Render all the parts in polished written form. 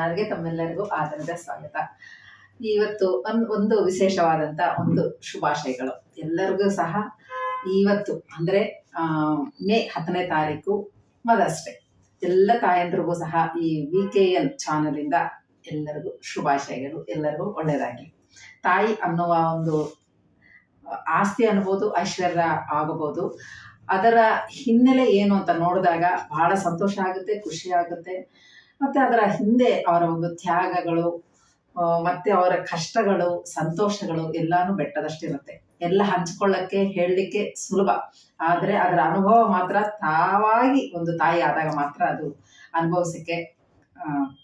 ಚಾನಲ್ಗೆ ತಮ್ಮೆಲ್ಲರಿಗೂ ಆದರದ ಸ್ವಾಗತ. ಇವತ್ತು ಒಂದು ವಿಶೇಷವಾದಂಥ ಒಂದು ಶುಭಾಶಯಗಳು ಎಲ್ಲರಿಗೂ ಸಹ. ಇವತ್ತು ಅಂದರೆ ಮೇ 10ನೇ ತಾರೀಕು ಮದರ್ಸ್ ಡೇ. ಎಲ್ಲ ತಾಯಂದ್ರಿಗೂ ಸಹ ಈ VKN ಚಾನಲಿಂದ ಎಲ್ಲರಿಗೂ ಶುಭಾಶಯಗಳು. ಎಲ್ಲರಿಗೂ ಒಳ್ಳೆಯದಾಗಲಿ. ತಾಯಿ ಅನ್ನುವ ಒಂದು ಆಸ್ತಿ ಅನ್ಬೋದು, ಐಶ್ವರ್ಯ ಆಗಬಹುದು. ಅದರ ಹಿನ್ನೆಲೆ ಏನು ಅಂತ ನೋಡಿದಾಗ ಬಹಳ ಸಂತೋಷ ಆಗುತ್ತೆ, ಖುಷಿ ಆಗುತ್ತೆ. ಮತ್ತು ಅದರ ಹಿಂದೆ ಅವರ ಒಂದು ತ್ಯಾಗಗಳು ಮತ್ತು ಅವರ ಕಷ್ಟಗಳು, ಸಂತೋಷಗಳು ಎಲ್ಲಾನು ಬೆಟ್ಟದಷ್ಟಿರುತ್ತೆ. ಎಲ್ಲ ಹಂಚ್ಕೊಳ್ಳೋಕ್ಕೆ ಹೇಳಲಿಕ್ಕೆ ಸುಲಭ, ಆದರೆ ಅದರ ಅನುಭವ ಮಾತ್ರ ತಾವಾಗಿ ಒಂದು ತಾಯಿ ಆದಾಗ ಮಾತ್ರ ಅದು ಅನುಭವಿಸೋಕ್ಕೆ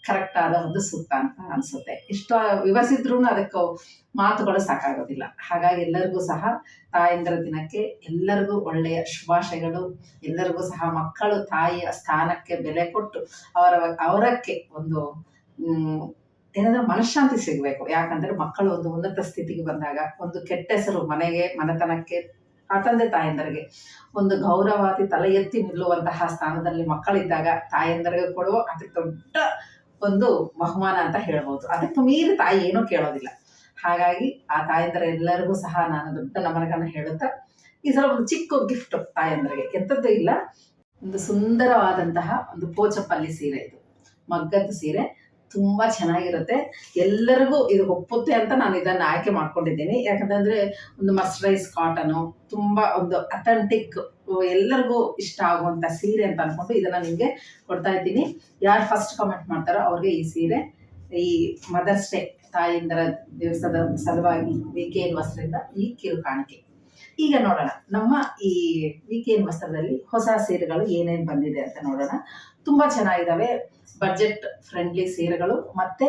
ಕರೆಕ್ಟ್ ಆದ ಒಂದು ಸೂಕ್ತ ಅಂತ ಅನಿಸುತ್ತೆ. ಇಷ್ಟು ವಿವರಿಸಿದ್ರೂ ಅದಕ್ಕೆ ಮಾತುಗಳು ಸಾಕಾಗೋದಿಲ್ಲ. ಹಾಗಾಗಿ ಎಲ್ಲರಿಗೂ ಸಹ ತಾಯಂದಿರ ದಿನಕ್ಕೆ ಎಲ್ಲರಿಗೂ ಒಳ್ಳೆಯ ಶುಭಾಶಯಗಳು. ಎಲ್ಲರಿಗೂ ಸಹ ಮಕ್ಕಳು ತಾಯಿಯ ಸ್ಥಾನಕ್ಕೆ ಬೆಲೆ ಕೊಟ್ಟು ಅವರಕ್ಕೆ ಒಂದು ಏನಂದ್ರೆ ಮನಃಶಾಂತಿ ಸಿಗಬೇಕು. ಯಾಕಂದರೆ ಮಕ್ಕಳು ಒಂದು ಉನ್ನತ ಸ್ಥಿತಿಗೆ ಬಂದಾಗ ಒಂದು ಕೆಟ್ಟ ಹೆಸರು ಮನೆಗೆ, ಮನೆತನಕ್ಕೆ, ಆ ತಂದೆ ತಾಯಂದರಿಗೆ ಒಂದು ಗೌರವಾತಿ ತಲೆ ಎತ್ತಿ ನಿಲ್ಲುವಂತಹ ಸ್ಥಾನದಲ್ಲಿ ಮಕ್ಕಳಿದ್ದಾಗ ತಾಯಂದರಿಗೆ ಕೊಡುವ ಅತಿ ದೊಡ್ಡ ಒಂದು ಬಹುಮಾನ ಅಂತ ಹೇಳ್ಬೋದು. ಅದಕ್ಕೆ ಮೀರಿ ತಾಯಿ ಏನೂ ಕೇಳೋದಿಲ್ಲ. ಹಾಗಾಗಿ ಆ ತಾಯಂದರ ಎಲ್ಲರಿಗೂ ಸಹ ನಾನು ದೊಡ್ಡ ನಮನಗಳನ್ನು ಹೇಳುತ್ತಾ, ಈ ಸಲ ಒಂದು ಚಿಕ್ಕ ಗಿಫ್ಟ್ ತಾಯಂದರಿಗೆ, ಎಂಥದ್ದು ಇಲ್ಲ, ಒಂದು ಸುಂದರವಾದಂತಹ ಒಂದು ಪೋಚಪಲ್ಲಿ ಸೀರೆ. ಇದು ಮಗ್ಗದ ಸೀರೆ, ತುಂಬ ಚೆನ್ನಾಗಿರುತ್ತೆ. ಎಲ್ಲರಿಗೂ ಇದು ಒಪ್ಪುತ್ತೆ ಅಂತ ನಾನು ಇದನ್ನು ಆಯ್ಕೆ ಮಾಡ್ಕೊಂಡಿದ್ದೀನಿ. ಯಾಕಂತಂದರೆ ಒಂದು ಮರ್ಸರೈಸ್ ಕಾಟನು, ತುಂಬ ಒಂದು ಅಥೆಂಟಿಕ್, ಎಲ್ಲರಿಗೂ ಇಷ್ಟ ಆಗುವಂಥ ಸೀರೆ ಅಂತ ಅಂದ್ಕೊಂಡು ಇದನ್ನು ನಿಮಗೆ ಕೊಡ್ತಾ ಇದ್ದೀನಿ. ಯಾರು ಫಸ್ಟ್ ಕಮೆಂಟ್ ಮಾಡ್ತಾರೋ ಅವ್ರಿಗೆ ಈ ಸೀರೆ, ಈ ಮದರ್ಸ್ ಡೇ ತಾಯಂದಿರ ದಿವಸದ ಸಲುವಾಗಿ VKN ವಸ್ತ್ರದಿಂದ ಈ ಕಿರು ಕಾಣಿಕೆ. ಈಗ ನೋಡೋಣ, ನಮ್ಮ ಈ VKN ವಸ್ತ್ರದಲ್ಲಿ ಹೊಸ ಸೀರೆಗಳು ಏನೇನು ಬಂದಿದೆ ಅಂತ ನೋಡೋಣ. ತುಂಬ ಚೆನ್ನಾಗಿದ್ದಾವೆ, ಬಡ್ಜೆಟ್ ಫ್ರೆಂಡ್ಲಿ ಸೀರೆಗಳು, ಮತ್ತು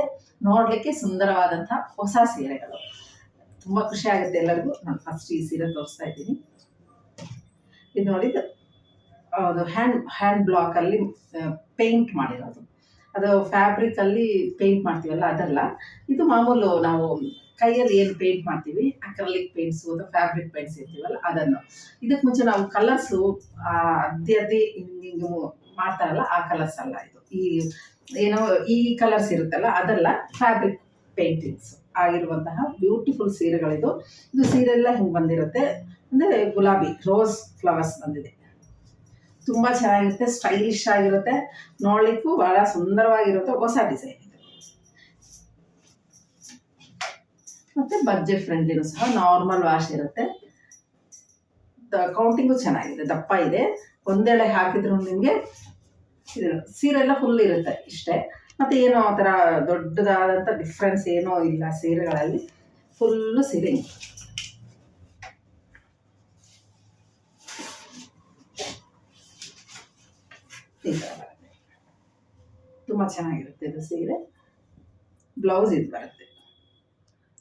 ನೋಡಲಿಕ್ಕೆ ಸುಂದರವಾದಂಥ ಹೊಸ ಸೀರೆಗಳು. ತುಂಬ ಖುಷಿ ಆಗುತ್ತೆ ಎಲ್ಲರಿಗೂ. ನಾನು ಫಸ್ಟ್ ಈ ಸೀರೆ ತೋರಿಸ್ತಾ ಇದ್ದೀನಿ. ಇದು ನೋಡಿದ್ದು ಅದು ಹ್ಯಾಂಡ್ ಬ್ಲಾಕಲ್ಲಿ ಪೇಂಟ್ ಮಾಡಿರೋದು. ಅದು ಫ್ಯಾಬ್ರಿಕಲ್ಲಿ ಪೇಂಟ್ ಮಾಡ್ತೀವಲ್ಲ ಅದಲ್ಲ, ಇದು ಮಾಮೂಲು ನಾವು ಕೈಯಲ್ಲಿ ಏನು ಪೇಂಟ್ ಮಾಡ್ತೀವಿ, ಅಕ್ರಲಿಕ್ ಪೇಂಟ್ಸು ಅಥವಾ ಫ್ಯಾಬ್ರಿಕ್ ಪೇಂಟ್ಸ್ ಇರ್ತೀವಲ್ಲ ಅದನ್ನು. ಇದಕ್ಕೆ ಮುಂಚೆ ನಾವು ಕಲರ್ಸು ಅದ್ದಿ ಹಿಂಗೆ ಮಾಡ್ತಾರಲ್ಲ ಆ ಕಲರ್ಸ್ ಅಲ್ಲ ಇದು. ಈ ಏನೋ ಈ ಕಲರ್ಸ್ ಇರುತ್ತಲ್ಲ ಅದೆಲ್ಲ ಫ್ಯಾಬ್ರಿಕ್ ಪೇಂಟಿಂಗ್ಸ್ ಆಗಿರುವಂತಹ ಬ್ಯೂಟಿಫುಲ್ ಸೀರೆಗಳಿದು. ಇದು ಸೀರೆ ಎಲ್ಲ ಹಿಂಗೆ ಬಂದಿರುತ್ತೆ, ಅಂದರೆ ಗುಲಾಬಿ ರೋಸ್ ಫ್ಲವರ್ಸ್ ಬಂದಿದೆ. ತುಂಬ ಚೆನ್ನಾಗಿರುತ್ತೆ, ಸ್ಟೈಲಿಶ್ ಆಗಿರುತ್ತೆ, ನೋಡಲಿಕ್ಕೂ ಭಾಳ ಸುಂದರವಾಗಿರುತ್ತೆ. ಹೊಸ ಡಿಸೈನ್ ಇದೆ ಮತ್ತು ಬಡ್ಜೆಟ್ ಫ್ರೆಂಡ್ಲಿನೂ ಸಹ. ನಾರ್ಮಲ್ ವಾಶ್ ಇರುತ್ತೆ, ಕೌಂಟಿಂಗು ಚೆನ್ನಾಗಿದೆ, ದಪ್ಪ ಇದೆ. ಒಂದೆಳೆ ಹಾಕಿದ್ರು ನಿಮಗೆ ಸೀರೆ ಎಲ್ಲ ಫುಲ್ ಇರುತ್ತೆ ಇಷ್ಟೇ. ಮತ್ತು ಏನೋ ಆ ಥರ ದೊಡ್ಡದಾದಂಥ ಡಿಫ್ರೆನ್ಸ್ ಏನೂ ಇಲ್ಲ ಸೀರೆಗಳಲ್ಲಿ. ಫುಲ್ಲು ಸೀರೆ ಈ ಥರ ಬರುತ್ತೆ, ತುಂಬ ಚೆನ್ನಾಗಿರುತ್ತೆ ಇದು ಸೀರೆ. ಬ್ಲೌಸ್ ಇದು ಬರುತ್ತೆ,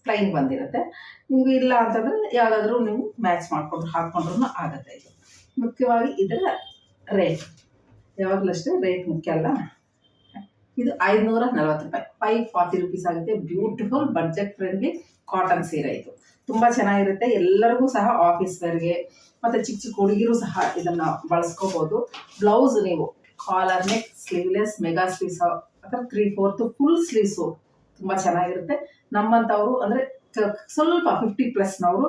ಪ್ಲೈನ್ ಬಂದಿರುತ್ತೆ. ನಿಮ್ಗೆ ಇಲ್ಲ ಅಂತಂದರೆ ಯಾವುದಾದ್ರೂ ನೀವು ಮ್ಯಾಚ್ ಮಾಡಿಕೊಂಡು ಹಾಕ್ಕೊಂಡ್ರೂ ಆಗುತ್ತೆ. ಇದು ಮುಖ್ಯವಾಗಿ ಇದರ ರೇಟ್ ಯಾವಾಗಲೂ ಅಷ್ಟೇ, ರೇಟ್ ಮುಖ್ಯ ಅಲ್ಲ. ಇದು 540 ರೂಪಾಯಿ, 540 ರುಪೀಸ್ ಆಗುತ್ತೆ. ಬ್ಯೂಟಿಫುಲ್ ಬಡ್ಜೆಟ್ ಫ್ರೆಂಡ್ಲಿ ಕಾಟನ್ ಸೀರೆ. ಇದು ತುಂಬ ಚೆನ್ನಾಗಿರುತ್ತೆ. ಎಲ್ಲರಿಗೂ ಸಹ ಆಫೀಸ್ ವೇರ್ಗೆ ಮತ್ತು ಚಿಕ್ಕ ಚಿಕ್ಕ ಹುಡುಗಿರು ಸಹ ಇದನ್ನು ಬಳಸ್ಕೋಬೋದು. ಬ್ಲೌಸ್ ನೀವು collar neck, sleeveless, mega sleeves ಅಥವಾ 3/4 ಫುಲ್ ಸ್ಲೀವ್ಸು ತುಂಬ ಚೆನ್ನಾಗಿರುತ್ತೆ. ನಮ್ಮಂಥವರು ಅಂದರೆ ಸ್ವಲ್ಪ 50+ನವರು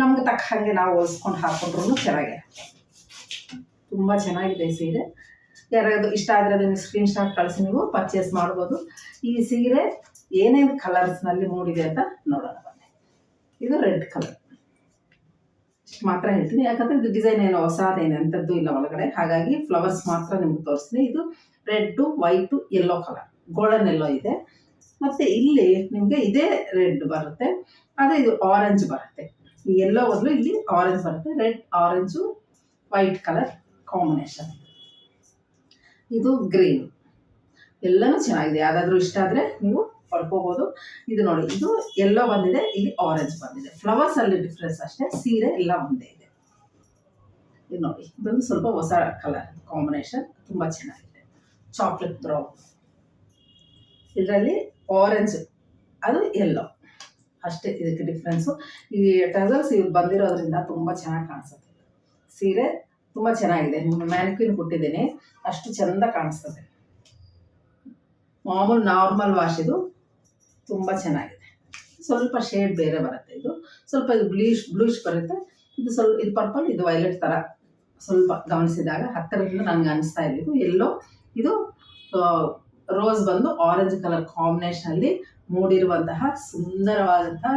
ನಮ್ಗೆ ತಕ್ಕ ಹಾಗೆ ನಾವು ಹೊಲಿಸ್ಕೊಂಡು ಹಾಕ್ಕೊಂಡ್ರೂ ಚೆನ್ನಾಗಿದೆ. ತುಂಬ ಚೆನ್ನಾಗಿದೆ ಈ ಸೀರೆ. ಯಾರಾದ್ರು ಇಷ್ಟ ಆದರೆ ಅದನ್ನು ಸ್ಕ್ರೀನ್ಶಾಟ್ ಕಳಿಸಿ ನೀವು ಪರ್ಚೇಸ್ ಮಾಡ್ಬೋದು. ಈ ಸೀರೆ ಏನೇನು ಕಲರ್ಸ್ನಲ್ಲಿ ಮೂಡಿದೆ ಅಂತ ನೋಡೋಣ ಬನ್ನಿ. ಇದು ರೆಡ್ ಕಲರ್, ಇಷ್ಟು ಮಾತ್ರ ಹೇಳ್ತೀನಿ, ಯಾಕಂದರೆ ಇದು ಡಿಸೈನ್ ಏನೋ ಹೊಸದೇನು ಅಂಥದ್ದು ಇಲ್ಲ ಒಳಗಡೆ. ಹಾಗಾಗಿ ಫ್ಲವರ್ಸ್ ಮಾತ್ರ ನಿಮ್ಗೆ ತೋರಿಸ್ತೀನಿ. ಇದು red, white, yellow colour, golden yellow ಇದೆ. ಮತ್ತು ಇಲ್ಲಿ ನಿಮಗೆ ಇದೇ ರೆಡ್ ಬರುತ್ತೆ, ಆದರೆ ಇದು ಆರೆಂಜ್ ಬರುತ್ತೆ. ಈ ಯೆಲ್ಲೋ ಬದಲು ಇಲ್ಲಿ ಆರೆಂಜ್ ಬರುತ್ತೆ. Red, orange, white colour combination. ಇದು ಗ್ರೀನ್, ಎಲ್ಲನೂ ಚೆನ್ನಾಗಿದೆ. ಯಾವುದಾದ್ರೂ ಇಷ್ಟ ಆದರೆ ನೀವು ಪಡ್ಕೋಬೋದು. ಇದು ನೋಡಿ, ಇದು ಯೆಲ್ಲೋ ಬಂದಿದೆ, ಇಲ್ಲಿ ಆರೆಂಜ್ ಬಂದಿದೆ. ಫ್ಲವರ್ಸಲ್ಲಿ ಡಿಫ್ರೆನ್ಸ್ ಅಷ್ಟೇ, ಸೀರೆ ಎಲ್ಲ ಒಂದೇ ಇದೆ. ಇದು ನೋಡಿ, ಇದೊಂದು ಸ್ವಲ್ಪ ಹೊಸ ಕಲರ್ ಕಾಂಬಿನೇಷನ್, ತುಂಬ ಚೆನ್ನಾಗಿದೆ. ಚಾಕ್ಲೇಟ್ ಬ್ರೌನ್, ಇದರಲ್ಲಿ ಆರೆಂಜ್, ಅದು ಯೆಲ್ಲೋ ಅಷ್ಟೇ ಇದಕ್ಕೆ ಡಿಫ್ರೆನ್ಸು. ಈ ಟಸಲ್ಸ್ ಇವ್ರು ಬಂದಿರೋದ್ರಿಂದ ತುಂಬ ಚೆನ್ನಾಗಿ ಕಾಣಿಸುತ್ತೆ ಸೀರೆ. ತುಂಬ ಚೆನ್ನಾಗಿದೆ. ನಿಮ್ಮ ಮ್ಯಾನಿಕ್ವಿನ್ ಕೊಟ್ಟಿದ್ದೀನಿ, ಅಷ್ಟು ಚೆಂದ ಕಾಣಿಸ್ತದೆ. ಮಾಮೂಲು ನಾರ್ಮಲ್ ವಾಶ್ ಇದು. ತುಂಬ ಚೆನ್ನಾಗಿದೆ. ಸ್ವಲ್ಪ ಶೇಡ್ ಬೇರೆ ಬರುತ್ತೆ. ಇದು ಸ್ವಲ್ಪ ಇದು ಬ್ಲೂಷ್ ಬರುತ್ತೆ. ಇದು ಸ್ವಲ್ಪ ಇದು ಪರ್ಪಲ್, ಇದು ವೈಲೆಟ್ ಥರ ಸ್ವಲ್ಪ ಗಮನಿಸಿದಾಗ ಹತ್ತಿರದಿಂದ ನನಗೆ ಅನಿಸ್ತಾ ಇದ್ದು ಎಲ್ಲೋ ಇದು ರೋಸ್ ಬಂದು ಆರೆಂಜ್ ಕಲರ್ ಕಾಂಬಿನೇಷನಲ್ಲಿ ಮೂಡಿರುವಂತಹ ಸುಂದರವಾದಂತಹ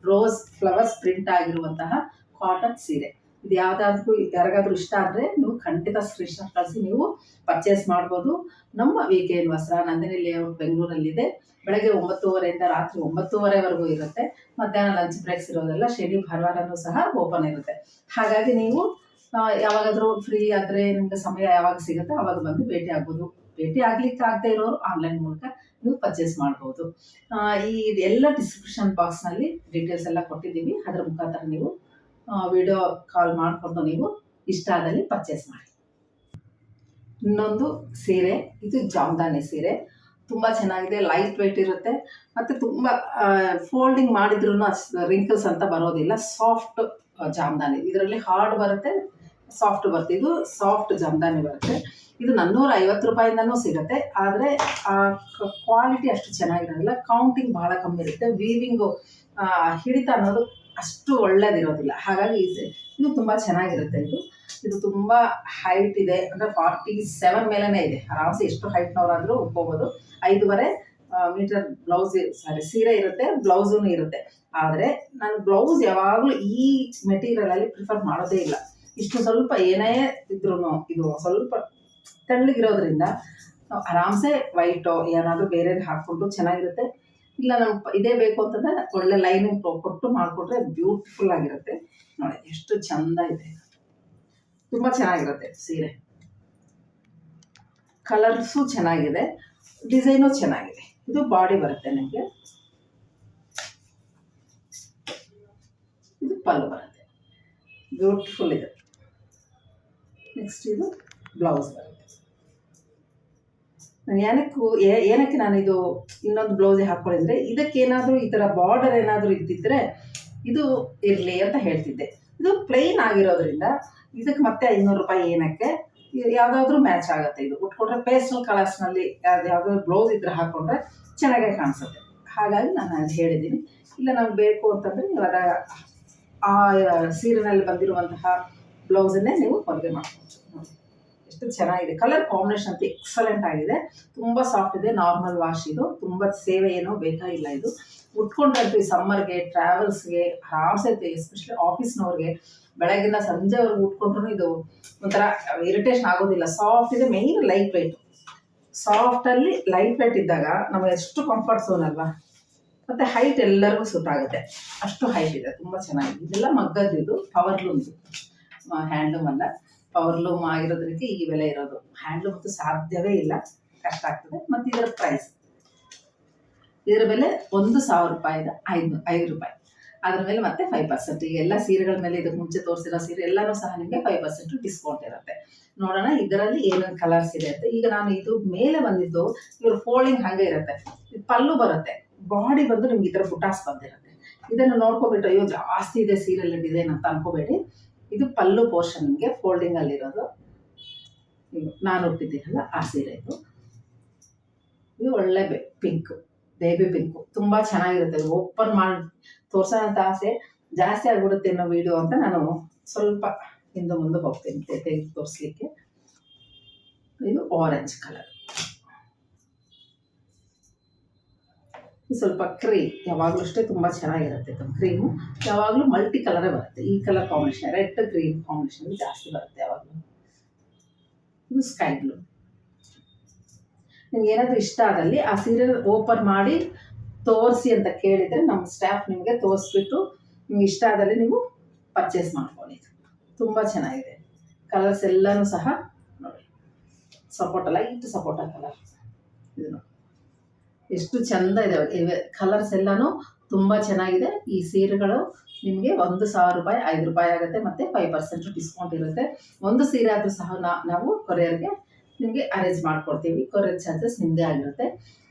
ರೋಸ್ ಫ್ಲವರ್ಸ್ ಪ್ರಿಂಟ್ ಆಗಿರುವಂತಹ ಕಾಟನ್ ಸೀರೆ. ಇದು ಯಾರಿಗಾದ್ರೂ ಇಷ್ಟ ಆದರೆ ನೀವು ಖಂಡಿತ ಸ್ಕ್ರೀನ್ಶಾಟ್ ಕಳಿಸಿ ನೀವು ಪರ್ಚೇಸ್ ಮಾಡ್ಬೋದು. ನಮ್ಮ VKN ವಸ್ತ್ರ ನಂದಿನಿ ಲೇಔಟ್ ಬೆಂಗಳೂರಲ್ಲಿದೆ. ಬೆಳಗ್ಗೆ 9:30 ರಾತ್ರಿ 9:30ವರೆಗೂ ಇರುತ್ತೆ. ಮಧ್ಯಾಹ್ನ ಲಂಚ್ ಬ್ರೇಕ್ಸ್ ಇರೋದೆಲ್ಲ ಶನಿ ಭಾನುವಾರನೂ ಸಹ ಓಪನ್ ಇರುತ್ತೆ. ಹಾಗಾಗಿ ನೀವು ಯಾವಾಗಾದರೂ ಫ್ರೀ ಆದರೆ ನಿಮಗೆ ಸಮಯ ಯಾವಾಗ ಸಿಗುತ್ತೆ ಆವಾಗ ಬಂದು ಭೇಟಿ ಆಗ್ಬೋದು. ಭೇಟಿ ಆಗ್ಲಿಕ್ಕೆ ಆಗದೆ ಇರೋರು ಆನ್ಲೈನ್ ಮೂಲಕ ನೀವು ಪರ್ಚೇಸ್ ಮಾಡ್ಬೋದು. ಈ ಎಲ್ಲ ಡಿಸ್ಕ್ರಿಪ್ಷನ್ ಬಾಕ್ಸ್ನಲ್ಲಿ ಡೀಟೇಲ್ಸ್ ಎಲ್ಲ ಕೊಟ್ಟಿದ್ದೀವಿ. ಅದರ ಮುಖಾಂತರ ನೀವು ವಿಡಿಯೋ ಕಾಲ್ ಮಾಡಿಕೊಂಡು ನೀವು ಇಷ್ಟ ಆದಲ್ಲಿ ಪರ್ಚೇಸ್ ಮಾಡಿ. ಇನ್ನೊಂದು ಸೀರೆ, ಇದು ಜಾಮದಾನಿ ಸೀರೆ. ತುಂಬ ಚೆನ್ನಾಗಿದೆ, ಲೈಟ್ ವೆಯ್ಟ್ ಇರುತ್ತೆ ಮತ್ತು ತುಂಬ ಫೋಲ್ಡಿಂಗ್ ಮಾಡಿದ್ರೂ ರಿಂಕಲ್ಸ್ ಅಂತ ಬರೋದಿಲ್ಲ. ಸಾಫ್ಟ್ ಜಾಮದಾನಿ, ಇದರಲ್ಲಿ ಹಾರ್ಡ್ ಬರುತ್ತೆ, ಸಾಫ್ಟ್ ಬರುತ್ತೆ. ಇದು ಸಾಫ್ಟ್ ಜಾಮದಾನಿ ಬರುತ್ತೆ. ಇದು 450 ರೂಪಾಯಿಂದನೂ ಸಿಗುತ್ತೆ. ಆದರೆ ಕ್ವಾಲಿಟಿ ಅಷ್ಟು ಚೆನ್ನಾಗಿರೋದಿಲ್ಲ, ಕೌಂಟಿಂಗ್ ಭಾಳ ಕಮ್ಮಿ ಇರುತ್ತೆ, ವೀವಿಂಗು ಹಿಡಿತ ಅನ್ನೋದು ಅಷ್ಟು ಒಳ್ಳೇದಿರೋದಿಲ್ಲ. ಹಾಗಾಗಿ ಇದು ತುಂಬ ಚೆನ್ನಾಗಿರುತ್ತೆ. ಇದು ತುಂಬ ಹೈಟ್ ಇದೆ, ಅಂದರೆ 47 ಮೇಲೇ ಇದೆ. ಆರಾಮ್ಸೆ ಎಷ್ಟು ಹೈಟ್ನವರಾದರೂ ಉಟ್ಕೋಬೋದು. 5.5 ಮೀಟರ್ ಸೀರೆ ಇರುತ್ತೆ, ಬ್ಲೌಸೂ ಇರುತ್ತೆ. ಆದರೆ ನಾನು ಬ್ಲೌಸ್ ಯಾವಾಗಲೂ ಈ ಮೆಟೀರಿಯಲಲ್ಲಿ ಪ್ರಿಫರ್ ಮಾಡೋದೇ ಇಲ್ಲ. ಇಷ್ಟು ಸ್ವಲ್ಪ ಏನೇ ಇದ್ರೂ ಇದು ಸ್ವಲ್ಪ ತೆಳ್ಳಗಿರೋದ್ರಿಂದ ಆರಾಮ್ಸೆ ವೈಟೋ ಏನಾದರೂ ಬೇರೆದು ಹಾಕ್ಕೊಂಡು ಚೆನ್ನಾಗಿರುತ್ತೆ. ಇಲ್ಲ ನಮ್ಗೆ ಇದೇ ಬೇಕು ಅಂತಂದರೆ ಒಳ್ಳೆ ಲೈನಿಂಗ್ ಕೊಟ್ಟು ಮಾಡಿಕೊಟ್ರೆ ಬ್ಯೂಟಿಫುಲ್ ಆಗಿರುತ್ತೆ. ನೋಡಿ ಎಷ್ಟು ಚಂದ ಇದೆ, ತುಂಬ ಚೆನ್ನಾಗಿರುತ್ತೆ ಸೀರೆ. ಕಲರ್ಸು ಚೆನ್ನಾಗಿದೆ, ಡಿಸೈನು ಚೆನ್ನಾಗಿದೆ. ಇದು ಬಾಡಿ ಬರುತ್ತೆ ನಿಮಗೆ, ಇದು ಪಲ್ಲು ಬರುತ್ತೆ, ಬ್ಯೂಟಿಫುಲ್ ಇದೆ. ನೆಕ್ಸ್ಟ್ ಇದು ಬ್ಲೌಸ್ ಬರುತ್ತೆ. ಏನಕ್ಕೆ ನಾನು ಇದು ಇನ್ನೊಂದು ಬ್ಲೌಸೇ ಹಾಕ್ಕೊಂಡಿದ್ರೆ ಇದಕ್ಕೇನಾದರೂ ಈ ಥರ ಬಾರ್ಡರ್ ಏನಾದರೂ ಇದ್ದಿದ್ರೆ ಇದು ಇರಲಿ ಅಂತ ಹೇಳ್ತಿದ್ದೆ. ಇದು ಪ್ಲೈನ್ ಆಗಿರೋದ್ರಿಂದ ಇದಕ್ಕೆ ಮತ್ತೆ 500 ರೂಪಾಯಿ ಏನಕ್ಕೆ, ಯಾವುದಾದ್ರೂ ಮ್ಯಾಚ್ ಆಗುತ್ತೆ. ಇದು ಉಟ್ಕೊಂಡ್ರೆ ಪೇಸ್ಟಲ್ ಕಲರ್ಸ್ನಲ್ಲಿ ಯಾವುದಾದ್ರು ಬ್ಲೌಸ್ ಇದ್ರೆ ಹಾಕ್ಕೊಂಡ್ರೆ ಚೆನ್ನಾಗೇ ಕಾಣಿಸುತ್ತೆ. ಹಾಗಾಗಿ ನಾನು ಅದು ಹೇಳಿದ್ದೀನಿ. ಇಲ್ಲ ನಮ್ಗೆ ಬೇಕು ಅಂತಂದರೆ ಇವಾಗ ಆ ಸೀರೆನಲ್ಲಿ ಬಂದಿರುವಂತಹ ಬ್ಲೌಸನ್ನೇ ನೀವು ಹೊರಗೆ ಮಾಡ್ಬೋದು. ನೋಡಿ ಎಷ್ಟು ಚೆನ್ನಾಗಿದೆ, ಕಲರ್ ಕಾಂಬಿನೇಷನ್ ಅಂತ ಎಕ್ಸಲೆಂಟ್ ಆಗಿದೆ, ತುಂಬ ಸಾಫ್ಟ್ ಇದೆ, ನಾರ್ಮಲ್ ವಾಶ್. ಇದು ತುಂಬ ಸೇವೆ ಏನೋ ಬೇಕಾಗಿಲ್ಲ. ಇದು ಉಟ್ಕೊಂಡ್ರಂತೂ ಈ ಸಮ್ಮರ್ಗೆ, ಟ್ರಾವೆಲ್ಸ್ಗೆ ಆರಾಮ್ಸೆ, ಎಸ್ಪೆಷಲಿ ಆಫೀಸ್ನವ್ರಿಗೆ ಬೆಳಗಿಂದ ಸಂಜೆವರೆಗೂ ಉಟ್ಕೊಂಡ್ರೂ ಇದು ಒಂಥರ ಇರಿಟೇಷನ್ ಆಗೋದಿಲ್ಲ. ಸಾಫ್ಟ್ ಇದೆ, ಮೇಯ್ನ್ ಲೈಟ್ ವೆಯ್ಟ್. ಸಾಫ್ಟಲ್ಲಿ ಲೈಟ್ ವೆಯ್ಟ್ ಇದ್ದಾಗ ನಮಗೆ ಎಷ್ಟು ಕಂಫರ್ಟ್ ಝೋನ್ ಅಲ್ವಾ. ಮತ್ತು ಹೈಟ್ ಎಲ್ಲರಿಗೂ ಸೂಟ್ ಆಗುತ್ತೆ, ಅಷ್ಟು ಹೈಟ್ ಇದೆ, ತುಂಬ ಚೆನ್ನಾಗಿದೆ. ಇದೆಲ್ಲ ಮಗ್ಗದ್ದು, ಪವರ್ಲೂಮ್, ಹ್ಯಾಂಡ್ಲೂಮ್ ಅಲ್ಲ, ಪವರ್ಲೂಮ್ ಆಗಿರೋದ್ರಿಗೆ ಈ ಬೆಲೆ ಇರೋದು. ಹ್ಯಾಂಡ್ಲೂಮ್ ಅಂತೂ ಸಾಧ್ಯವೇ ಇಲ್ಲ, ಕಷ್ಟ ಆಗ್ತದೆ. ಮತ್ತು ಇದರ ಪ್ರೈಸ್, ಇದರ ಬೆಲೆ 1,000 ರೂಪಾಯಿದ 5 ರೂಪಾಯಿ. ಅದ್ರ ಮೇಲೆ ಮತ್ತೆ 5%. ಈಗ ಎಲ್ಲ ಸೀರೆಗಳ ಮೇಲೆ ಇದಕ್ಕೆ ಮುಂಚೆ ತೋರಿಸಿರೋ ಸೀರೆ ಎಲ್ಲನೂ ಸಹ ನಿಮಗೆ 5% ಡಿಸ್ಕೌಂಟ್ ಇರುತ್ತೆ. ನೋಡೋಣ ಇದರಲ್ಲಿ ಏನೇನು ಕಲರ್ಸ್ ಇದೆ ಅಂತ. ಈಗ ನಾನು ಇದು ಮೇಲೆ ಬಂದಿದ್ದು ಇವ್ರ ಫೋಲ್ಡಿಂಗ್ ಹಾಗೆ ಇರುತ್ತೆ. ಇದು ಪಲ್ಲು ಬರುತ್ತೆ, ಬಾಡಿ ಬಂದು ನಿಮ್ಗೆ ಈ ಥರ ಬುಟಾಸ್ ಬಂದಿರುತ್ತೆ. ಇದನ್ನು ನೋಡ್ಕೊಬಿಟ್ಟು ಅಯ್ಯೋ ಜಾಸ್ತಿ ಇದೆ ಸೀರೆಲ್ಲ ಡಿಸೈನ್ ಅಂತ ಅನ್ಕೋಬೇಡಿ. ಇದು ಪಲ್ಲು ಪೋರ್ಷನ್ ನಿಮಗೆ ಫೋಲ್ಡಿಂಗಲ್ಲಿರೋದು. ನಾನು ಹುಟ್ಟಿದ್ದೀನಲ್ಲ ಆ ಸೀರೆ ಇದು ಒಳ್ಳೆ ಪಿಂಕು, ಬೇಬಿ ಪಿಂಕು, ತುಂಬ ಚೆನ್ನಾಗಿರುತ್ತೆ. ಓಪನ್ ಮಾಡಿ ತೋರ್ಸೋಣ ಅಂತ ಆಸೆ ಜಾಸ್ತಿ ಆಗಿಬಿಡುತ್ತೆ ಅನ್ನೋ ವಿಡಿಯೋ ಅಂತ ನಾನು ಸ್ವಲ್ಪ ಹಿಂದೆ ಮುಂದೆ ಹೋಗ್ತೀನಿ ತೆಗೆದು ತೋರಿಸ್ಲಿಕ್ಕೆ. ಇದು ಆರೆಂಜ್ ಕಲರ್, ಸ್ವಲ್ಪ ಕ್ರೀಮ್, ಯಾವಾಗಲೂ ಅಷ್ಟೇ ತುಂಬ ಚೆನ್ನಾಗಿರುತ್ತೆ. ಕ್ರೀಮು ಯಾವಾಗಲೂ ಮಲ್ಟಿ ಕಲರೇ ಬರುತ್ತೆ. ಈ colour combination, red green combination ಜಾಸ್ತಿ ಬರುತ್ತೆ ಯಾವಾಗಲೂ. ಇದು ಸ್ಕೈ ಬ್ಲೂ. ನಿಮ್ಗೆ ಏನಾದರೂ ಇಷ್ಟ ಆದಲ್ಲಿ ಆ ಸೀರೆ ಓಪನ್ ಮಾಡಿ ತೋರಿಸಿ ಅಂತ ಕೇಳಿದರೆ ನಮ್ಮ ಸ್ಟಾಫ್ ನಿಮಗೆ ತೋರಿಸ್ಬಿಟ್ಟು ನಿಮ್ಗೆ ಇಷ್ಟ ಆದಲ್ಲಿ ನೀವು ಪರ್ಚೇಸ್ ಮಾಡ್ಕೊಳ್ಳಿ. ತುಂಬ ಚೆನ್ನಾಗಿದೆ. ಕಲರ್ಸ್ ಎಲ್ಲನೂ ಸಹ ನೋಡಿ, ಸಪೋಟ ಲೈಟ್ ಸಪೋಟ ಕಲರ್. ಇದು ನೋಡಿ ಎಷ್ಟು ಚೆಂದ ಇದೆ, ಕಲರ್ಸ್ ಎಲ್ಲನೂ ತುಂಬ ಚೆನ್ನಾಗಿದೆ. ಈ ಸೀರೆಗಳು ನಿಮಗೆ 1,000 ರೂಪಾಯಿ 5 ರೂಪಾಯಿ ಆಗುತ್ತೆ, ಮತ್ತು 5% ಡಿಸ್ಕೌಂಟ್ ಇರುತ್ತೆ. ಒಂದು ಸೀರೆ ಆದರೂ ಸಹ ನಾವು ಕೊರಿಯರ್ಗೆ ನಿಮಗೆ ಅರೇಂಜ್ ಮಾಡ್ಕೊಡ್ತೀವಿ. ಕೊರಿಯರ್ ಚಾರ್ಜಸ್ ನಿಮ್ಮದೇ ಆಗಿರುತ್ತೆ.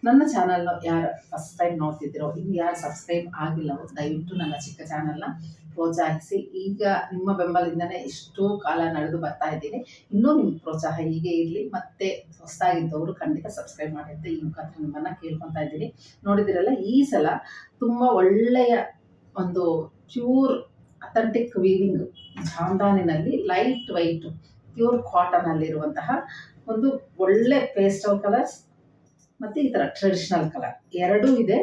ನನ್ನ ಚಾನಲ್ನ ಯಾರು ಫಸ್ಟ್ ಟೈಮ್ ನೋಡ್ತಿದ್ದೀರೋ, ಇನ್ನು ಯಾರು ಸಬ್ಸ್ಕ್ರೈಬ್ ಆಗಿಲ್ಲವೋ ದಯವಿಟ್ಟು ನನ್ನ ಚಿಕ್ಕ ಚಾನಲ್ನ ಪ್ರೋತ್ಸಾಹಿಸಿ. ಈಗ ನಿಮ್ಮ ಬೆಂಬಲದಿಂದನೇ ಇಷ್ಟೋ ಕಾಲ ನಡೆದು ಬರ್ತಾ ಇದ್ದೀನಿ. ಇನ್ನೂ ನಿಮ್ಮ ಪ್ರೋತ್ಸಾಹ ಹೀಗೆ ಇರಲಿ. ಮತ್ತೆ ಹೊಸದಾಗಿದ್ದವರು ಖಂಡಿತ ಸಬ್ಸ್ಕ್ರೈಬ್ ಮಾಡಿ ಅಂತ ಈ ಮುಖಾಂತರ ನಿಮ್ಮನ್ನು ಕೇಳ್ಕೊತಾ ಇದ್ದೀನಿ. ನೋಡಿದಿರಲ್ಲ, ಈ ಸಲ ತುಂಬ ಒಳ್ಳೆಯ ಒಂದು ಪ್ಯೂರ್ ಅಥೆಂಟಿಕ್ ವೀವಿಂಗ್ ಜಾಮ್ದಾನಿನಲ್ಲಿ ಲೈಟ್ ವೈಟ್ ಪ್ಯೂರ್ ಕಾಟನಲ್ಲಿರುವಂತಹ ಒಂದು ಒಳ್ಳೆ ಪೇಸ್ಟಲ್ ಕಲರ್ಸ್ ಮತ್ತು ಈ ಥರ ಟ್ರೆಡಿಷ್ನಲ್ ಕಲರ್ ಎರಡೂ ಇದೆ.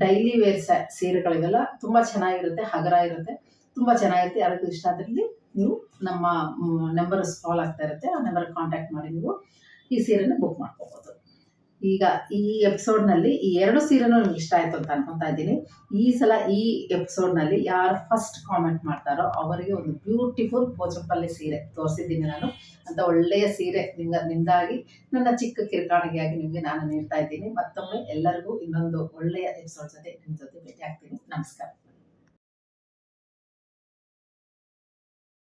ಡೈಲಿ ವೇರ್ ಸೀರೆಗಳಿವೆಲ್ಲ ತುಂಬ ಚೆನ್ನಾಗಿರುತ್ತೆ, ಹಗರ ಇರುತ್ತೆ, ತುಂಬ ಚೆನ್ನಾಗಿರುತ್ತೆ. ಯಾರಿಗೂ ಇಷ್ಟ ಅದರಲ್ಲಿ ನೀವು ನಮ್ಮ ನಂಬರ್ ಸ್ಕ್ರಾಲ್ ಆಗ್ತಾ ಇರುತ್ತೆ, ಆ ನಂಬರ್ ಕಾಂಟ್ಯಾಕ್ಟ್ ಮಾಡಿ ನೀವು ಈ ಸೀರೆನ ಬುಕ್ ಮಾಡ್ಕೋಬೋದು. ಈಗ ಈ ಎಪಿಸೋಡ್ನಲ್ಲಿ ಈ 2 ಸೀರೆನೂ ನಿಮ್ಗೆ ಇಷ್ಟ ಆಯಿತು ಅಂತ ಅನ್ಕೊತಾ ಇದ್ದೀನಿ. ಈ ಸಲ ಈ ಎಪಿಸೋಡ್ನಲ್ಲಿ ಯಾರು ಫಸ್ಟ್ ಕಾಮೆಂಟ್ ಮಾಡ್ತಾರೋ ಅವರಿಗೆ ಒಂದು ಬ್ಯೂಟಿಫುಲ್ ಪೋಚಂಪಲ್ಲಿ ಸೀರೆ ತೋರಿಸಿದ್ದೀನಿ ನಾನು. ಅಂತ ಒಳ್ಳೆಯ ಸೀರೆ ನಿಮ್ದಾಗಿ ನನ್ನ ಚಿಕ್ಕ ಕಿರುಕಾಣಿಕೆಯಾಗಿ ನಿಮಗೆ ನಾನು ನೀಡ್ತಾ ಇದ್ದೀನಿ. ಮತ್ತೊಮ್ಮೆ ಎಲ್ಲರಿಗೂ ಇನ್ನೊಂದು ಒಳ್ಳೆಯ ಎಪಿಸೋಡ್ ಜೊತೆ ನಿಮ್ಮ ಜೊತೆ ಭೇಟಿ ಆಗ್ತೀನಿ. ನಮಸ್ಕಾರ.